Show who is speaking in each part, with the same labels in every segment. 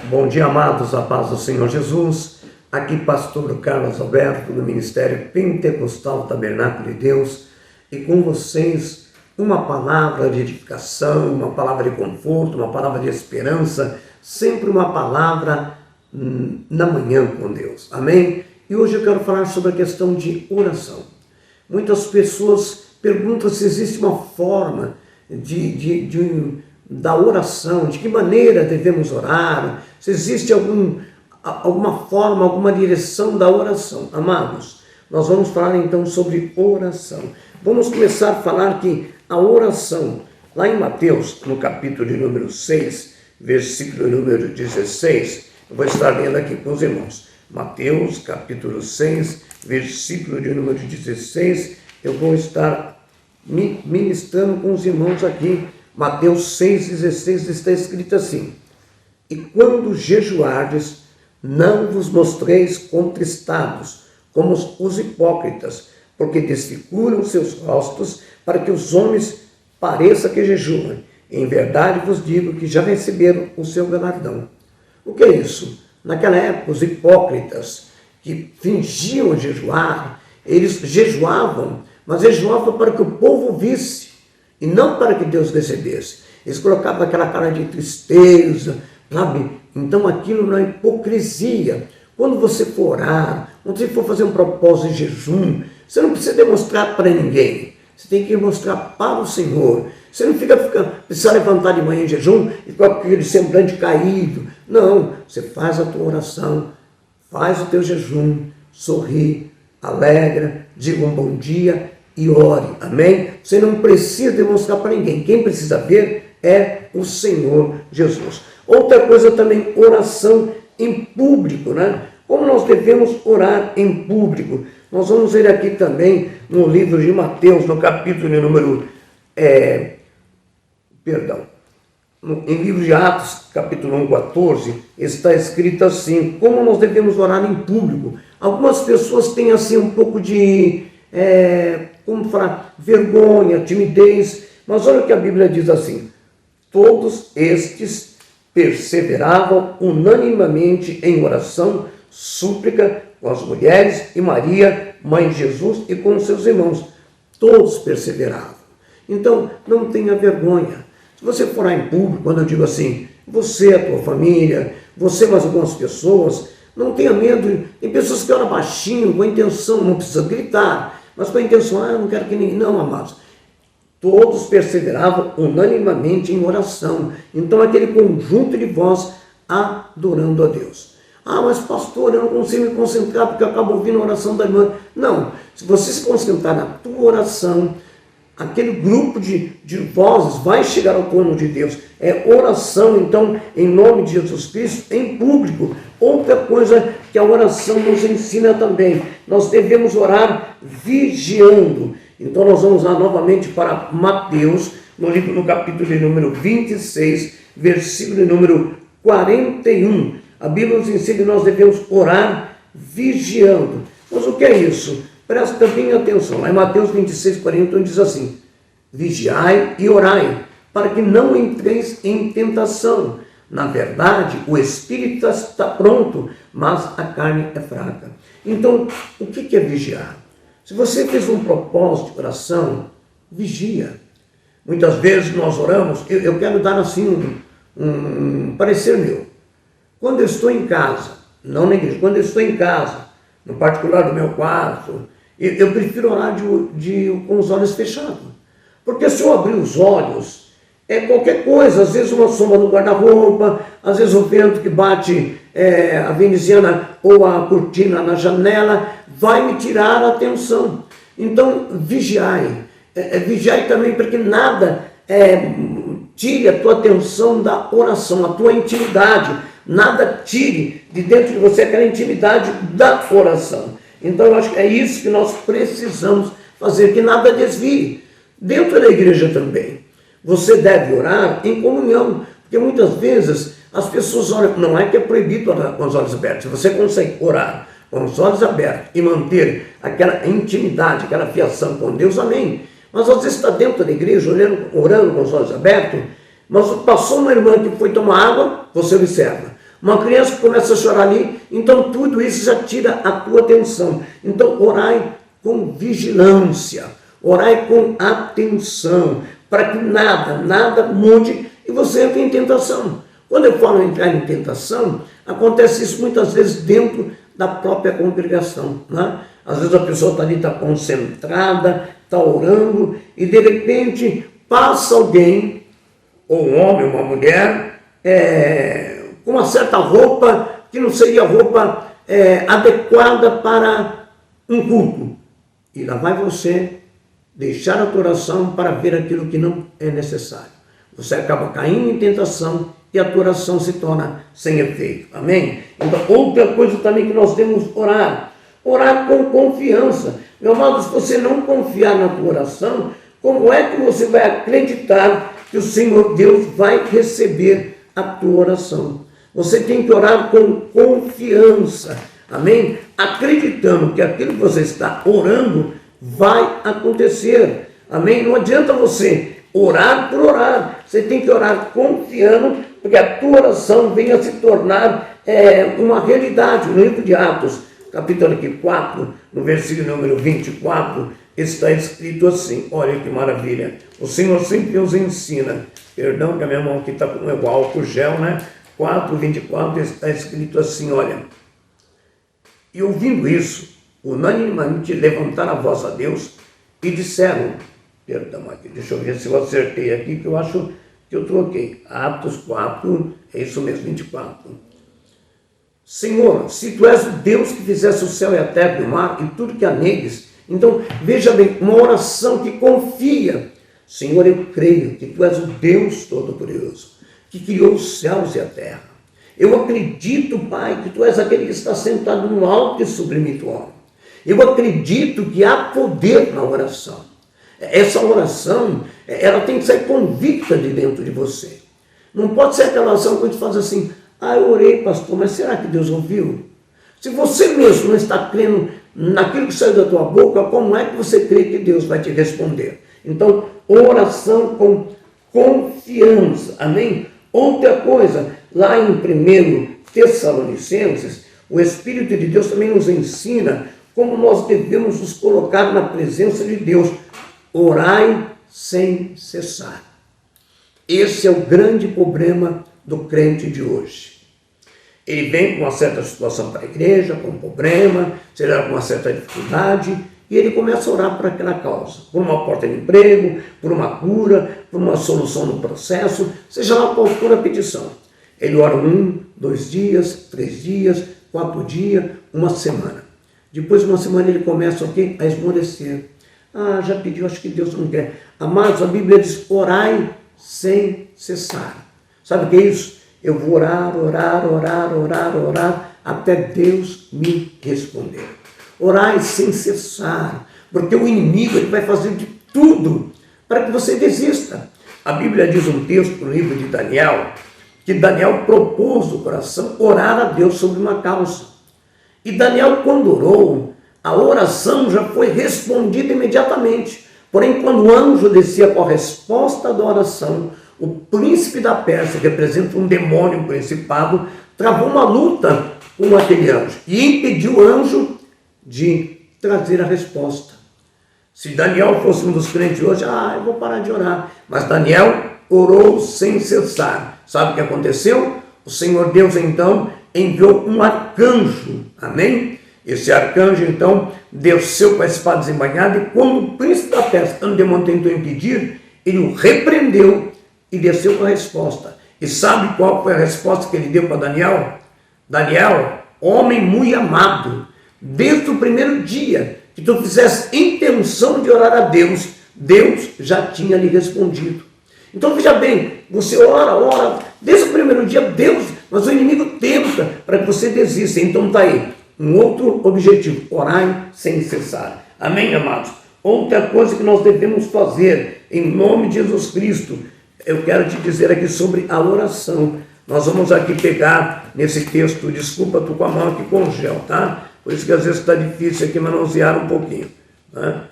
Speaker 1: Bom dia, amados, a paz do Senhor Jesus. Aqui, pastor Carlos Alberto, do Ministério Pentecostal Tabernáculo de Deus, e com vocês uma palavra de edificação, uma palavra de conforto, uma palavra de esperança, sempre uma palavra na manhã com Deus. Amém? E hoje eu quero falar sobre a questão de oração. Muitas pessoas perguntam se existe uma forma da oração, de que maneira devemos orar, se existe alguma forma, alguma direção da oração. Amados, nós vamos falar então sobre oração. Vamos começar a falar que a oração, lá em Mateus, no capítulo de número 6, versículo número 16, eu vou estar lendo aqui com os irmãos. Mateus, capítulo 6, versículo de número 16, eu vou estar ministrando com os irmãos aqui. Mateus 6,16 está escrito assim: e quando jejuardes, não vos mostreis contristados, como os hipócritas, porque desfiguram seus rostos, para que os homens pareça que jejuam. Em verdade vos digo que já receberam o seu galardão. O que é isso? Naquela época, os hipócritas que fingiam jejuar, eles jejuavam, mas jejuavam para que o povo visse, e não para que Deus recebesse. Eles colocavam aquela cara de tristeza, sabe? Então aquilo não é hipocrisia. Quando você for orar, quando você for fazer um propósito de jejum, você não precisa demonstrar para ninguém. Você tem que mostrar para o Senhor. Você não precisa levantar de manhã em jejum e com aquele semblante caído. Não, você faz a tua oração, faz o teu jejum, sorri, alegra, diga um bom dia e ore, amém? Você não precisa demonstrar para ninguém. Quem precisa ver é o Senhor Jesus. Outra coisa também, oração em público, né? Como nós devemos orar em público? Nós vamos ver aqui também no livro de Mateus, no capítulo de número... em livro de Atos, capítulo 1, 14, está escrito assim: como nós devemos orar em público. Algumas pessoas têm assim um pouco de... como falar, vergonha, timidez, mas olha o que a Bíblia diz assim: todos estes perseveravam unanimemente em oração, súplica com as mulheres e Maria, mãe de Jesus, e com seus irmãos. Todos perseveravam. Então, não tenha vergonha. Se você for orar em público, quando eu digo assim, você, a tua família, você mais algumas pessoas, não tenha medo. Tem pessoas que oram baixinho, com a intenção, não precisa gritar, mas com a intenção, eu não quero que ninguém... Não, amados. Todos perseveravam unanimamente em oração. Então, aquele conjunto de voz adorando a Deus. Ah, mas pastor, eu não consigo me concentrar porque eu acabo ouvindo a oração da irmã. Não, se você se concentrar na tua oração, aquele grupo de vozes vai chegar ao trono de Deus. É oração, então, em nome de Jesus Cristo, em público. Outra coisa que a oração nos ensina também, nós devemos orar vigiando. Então nós vamos lá novamente para Mateus, no capítulo de número 26, versículo de número 41. A Bíblia nos ensina que nós devemos orar vigiando. Mas o que é isso? Presta bem atenção. Lá em Mateus 26, 41 diz assim: vigiai e orai, para que não entreis em tentação. Na verdade, o espírito está pronto, mas a carne é fraca. Então, o que é vigiar? Se você fez um propósito de oração, vigia. Muitas vezes nós oramos, eu quero dar assim um parecer meu. Quando eu estou em casa, não na igreja, quando eu estou em casa, no particular do meu quarto, eu prefiro orar com os olhos fechados. Porque se eu abrir os olhos, é qualquer coisa, às vezes uma sombra no guarda-roupa, às vezes o vento que bate a veneziana ou a cortina na janela, vai me tirar a atenção. Então, vigiai. Vigiai também para que nada tire a tua atenção da oração, a tua intimidade. Nada tire de dentro de você aquela intimidade da oração. Então, eu acho que é isso que nós precisamos fazer, que nada desvie. Dentro da igreja também. Você deve orar em comunhão, porque muitas vezes as pessoas oram, não é que é proibido orar com os olhos abertos. Se você consegue orar com os olhos abertos e manter aquela intimidade, aquela fiação com Deus, amém. Mas às vezes está dentro da igreja, orando com os olhos abertos, mas passou uma irmã que foi tomar água, você observa. Uma criança que começa a chorar ali, então tudo isso já tira a tua atenção. Então orai com vigilância, orai com atenção, para que nada mude e você entre em tentação. Quando eu falo em entrar em tentação, acontece isso muitas vezes dentro da própria congregação, né? Às vezes a pessoa está ali, está concentrada, está orando, e de repente passa alguém, ou um homem, uma mulher, com uma certa roupa que não seria roupa adequada para um culto. E lá vai você deixar a tua oração para ver aquilo que não é necessário. Você acaba caindo em tentação e a tua oração se torna sem efeito. Amém? Então, outra coisa também que nós temos orar. Orar com confiança. Meu amado, se você não confiar na tua oração, como é que você vai acreditar que o Senhor Deus vai receber a tua oração? Você tem que orar com confiança. Amém? Acreditando que aquilo que você está orando vai acontecer. Amém? Não adianta você orar por orar. Você tem que orar confiando, porque a tua oração venha a se tornar uma realidade. No livro de Atos, capítulo 4, no versículo número 24, está escrito assim, olha que maravilha. O Senhor sempre nos ensina, perdão que a minha mão aqui está com o álcool gel, né? 4:24 está escrito assim, olha. E ouvindo isso, unanimemente levantaram a voz a Deus e disseram, perdão aqui, deixa eu ver se eu acertei aqui, que eu acho que eu troquei. Atos 4, é isso mesmo, 24. Senhor, se tu és o Deus que fizesse o céu e a terra e o mar e tudo que há neles, então veja bem, uma oração que confia. Senhor, eu creio que tu és o Deus Todo-Poderoso, que criou os céus e a terra. Eu acredito, Pai, que tu és aquele que está sentado no alto e sublime trono. Eu acredito que há poder na oração. Essa oração, ela tem que ser convicta de dentro de você. Não pode ser aquela oração que a gente faz assim, eu orei, pastor, mas será que Deus ouviu? Se você mesmo não está crendo naquilo que saiu da tua boca, como é que você crê que Deus vai te responder? Então, oração com confiança, amém? Outra coisa, lá em 1 Tessalonicenses, o Espírito de Deus também nos ensina como nós devemos nos colocar na presença de Deus. Orai sem cessar. Esse é o grande problema do crente de hoje. Ele vem com uma certa situação para a igreja, com um problema, seja com uma certa dificuldade, e ele começa a orar por aquela causa, por uma porta de emprego, por uma cura, por uma solução no processo, seja lá qual for a petição. Ele ora 1, 2 dias, 3 dias, 4 dias, uma semana. Depois de uma semana ele começa a esmorecer. Já pediu, acho que Deus não quer. Amados, a Bíblia diz, orai sem cessar. Sabe o que é isso? Eu vou orar, até Deus me responder. Orai sem cessar, porque o inimigo ele vai fazer de tudo para que você desista. A Bíblia diz um texto no livro de Daniel, que Daniel propôs no coração orar a Deus sobre uma causa. E Daniel, quando orou, a oração já foi respondida imediatamente. Porém, quando o anjo descia com a resposta da oração, o príncipe da Pérsia, que representa um demônio, um principado, travou uma luta com aquele anjo e impediu o anjo de trazer a resposta. Se Daniel fosse um dos crentes hoje, eu vou parar de orar. Mas Daniel orou sem cessar. Sabe o que aconteceu? O Senhor Deus, então, enviou um arcanjo. Amém? Esse arcanjo, então, desceu com a espada desembainhada e quando o príncipe da Pérsia, o demônio tentou impedir, ele o repreendeu e desceu com a resposta. E sabe qual foi a resposta que ele deu para Daniel? Daniel, homem muito amado, desde o primeiro dia que tu fizesse intenção de orar a Deus, Deus já tinha lhe respondido. Então veja bem, você ora, desde o primeiro dia Deus, mas o inimigo tenta para que você desista. Então está aí, um outro objetivo, orai sem cessar. Amém, amados? Outra coisa que nós devemos fazer, em nome de Jesus Cristo, eu quero te dizer aqui sobre a oração. Nós vamos aqui pegar nesse texto, desculpa, estou com a mão aqui com gel, tá? Por isso que às vezes está difícil aqui manusear um pouquinho. Né?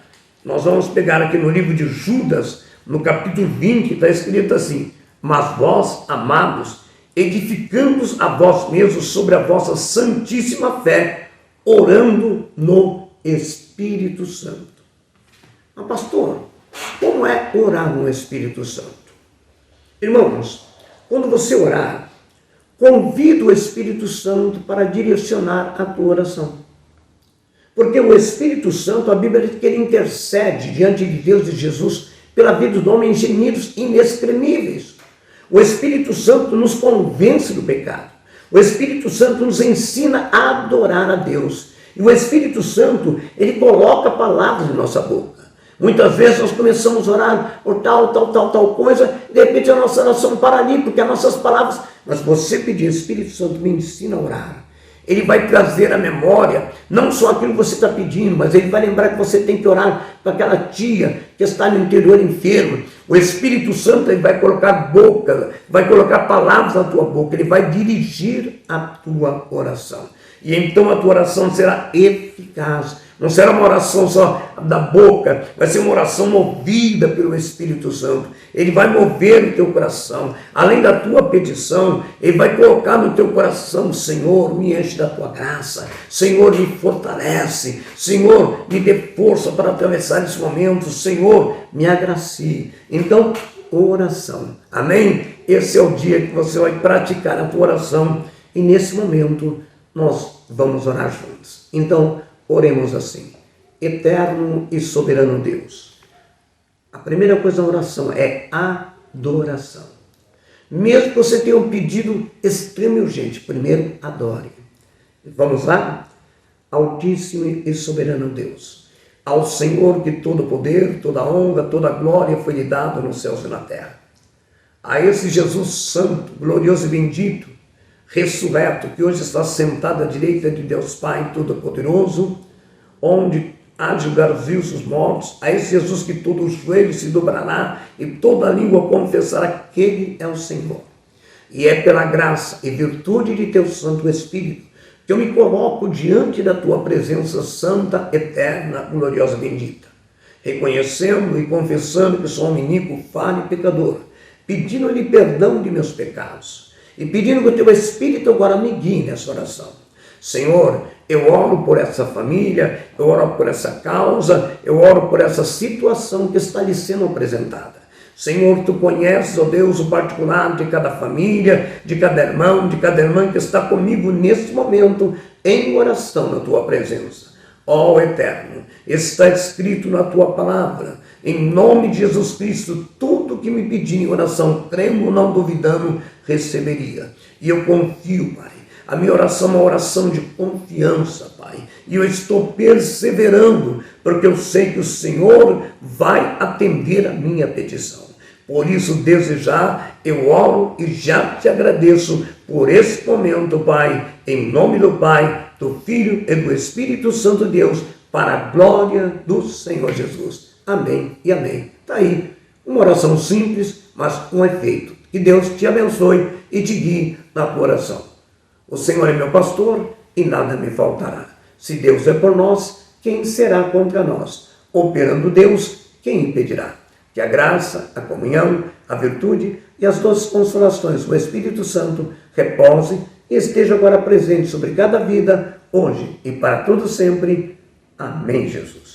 Speaker 1: Nós vamos pegar aqui no livro de Judas, no capítulo 20, está escrito assim, mas vós, amados, edificando-os a vós mesmos sobre a vossa santíssima fé, orando no Espírito Santo. Mas, pastor, como é orar no Espírito Santo? Irmãos, quando você orar, convida o Espírito Santo para direcionar a tua oração. Porque o Espírito Santo, a Bíblia diz que ele intercede diante de Deus e Jesus pela vida do homem em gemidos inexprimíveis. O Espírito Santo nos convence do pecado. O Espírito Santo nos ensina a adorar a Deus. E o Espírito Santo, ele coloca palavras em nossa boca. Muitas vezes nós começamos a orar por tal coisa, e de repente a nossa oração para ali, porque as nossas palavras... Mas você pedir, Espírito Santo, me ensina a orar. Ele vai trazer à memória, não só aquilo que você está pedindo, mas ele vai lembrar que você tem que orar para aquela tia que está no interior enferma. O Espírito Santo, ele vai colocar boca, vai colocar palavras na tua boca, ele vai dirigir a tua oração. E então a tua oração será eficaz. Não será uma oração só da boca, vai ser uma oração movida pelo Espírito Santo. Ele vai mover o teu coração. Além da tua petição, ele vai colocar no teu coração: Senhor, me enche da tua graça. Senhor, me fortalece. Senhor, me dê força para atravessar esse momento. Senhor, me agracie. Então, oração. Amém? Esse é o dia que você vai praticar a tua oração. E nesse momento, nós vamos orar juntos. Então, oremos assim: eterno e soberano Deus. A primeira coisa da oração é adoração. Mesmo que você tenha um pedido extremo e urgente, primeiro adore. Vamos lá? Altíssimo e soberano Deus, ao Senhor que todo poder, toda honra, toda glória foi lhe dado nos céus e na terra. A esse Jesus santo, glorioso e bendito, ressurreto, que hoje está sentado à direita de Deus Pai Todo-Poderoso, onde há de julgar os vivos e os mortos, a esse Jesus que todo o joelho se dobrará e toda a língua confessará que Ele é o Senhor. E é pela graça e virtude de Teu Santo Espírito que eu me coloco diante da Tua presença santa, eterna, gloriosa e bendita, reconhecendo e confessando que sou um iníquo, falho e pecador, pedindo-lhe perdão de meus pecados e pedindo que o Teu Espírito agora me guie nessa oração. Senhor, eu oro por essa família, eu oro por essa causa, eu oro por essa situação que está lhe sendo apresentada. Senhor, Tu conheces, ó Deus, o particular de cada família, de cada irmão, de cada irmã que está comigo neste momento em oração na Tua presença. Ó Eterno, está escrito na Tua palavra, em nome de Jesus Cristo, tudo que me pedir em oração, crendo, não duvidando, receberia. E eu confio, Pai. A minha oração é uma oração de confiança, Pai. E eu estou perseverando, porque eu sei que o Senhor vai atender a minha petição. Por isso, desde já, eu oro e já Te agradeço por esse momento, Pai, em nome do Pai, do Filho e do Espírito Santo de Deus, para a glória do Senhor Jesus. Amém e amém. Está aí, uma oração simples, mas com efeito. Que Deus te abençoe e te guie na tua oração. O Senhor é meu pastor e nada me faltará. Se Deus é por nós, quem será contra nós? Operando Deus, quem impedirá? Que a graça, a comunhão, a virtude e as doces consolações do Espírito Santo repouse e esteja agora presente sobre cada vida, hoje e para todo sempre. Amém, Jesus.